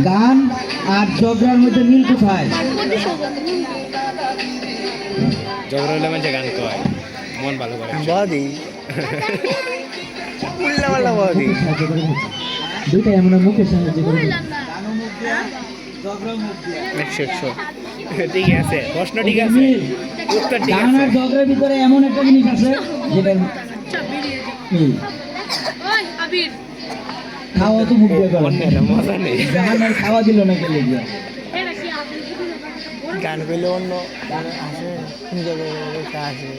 গান আর ঝগড়ার মধ্যে মিল কোথায়? ঝগড়া হলে মানুষে গান কয় মন ভালো করে বদি উল্লা পাল্লা বদি দুইটা এমন মুখের সাহায্য করে একশো ঠিক আছে প্রশ্ন ঠিক আছে উত্তর ঠিক গান আছে আর ঝগড়ার ভিতরে এমন একটা জিনিস আছে যেটা মিল। খাওয়া তো মুখ দিয়ে করে অন্যের মজা নেই গান আর খাওয়া দিল না কে লেগে গান করলে অন্য গান আসে নিজের আসে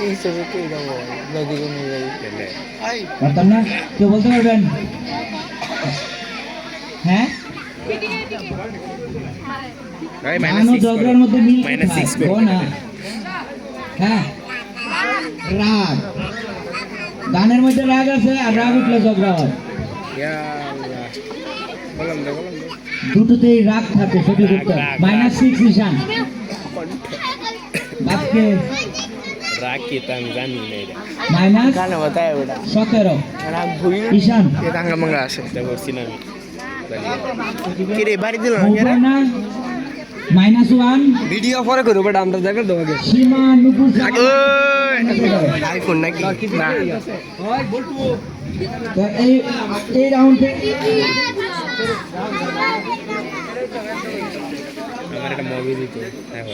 এই হিসেবে কে যাবো যদি অনুযায়ী পারতাম না কেউ বলতে পারবেন? হ্যাঁ গান ও ঝগড়ার মধ্যে মিল কোথায়? বল না। হ্যাঁ রাগ, গানের মধ্যে রাগ আছে আর রাগ উঠলে ঝগড়া হয়। বললাম তো দুটোতেই রাগ থাকে সঠিক উত্তর। -6 নিশান বাপকে রাখি তো আমি জানি না এটা গানে বাতায় ওটা -17 রাগ ভুই ঈশান এ দাঙ্গা মাঙ্গা আসে এটা করছি না আমি কি রে বাড়ি দিল না না -1 ভিডিও পরে করব বাট আমরা জায়গা দেবো আগে সীমা নুপুর আইফোন নাকি না তো এই রাউন্ডে আমার একটা মুভি দিত হ্যাঁ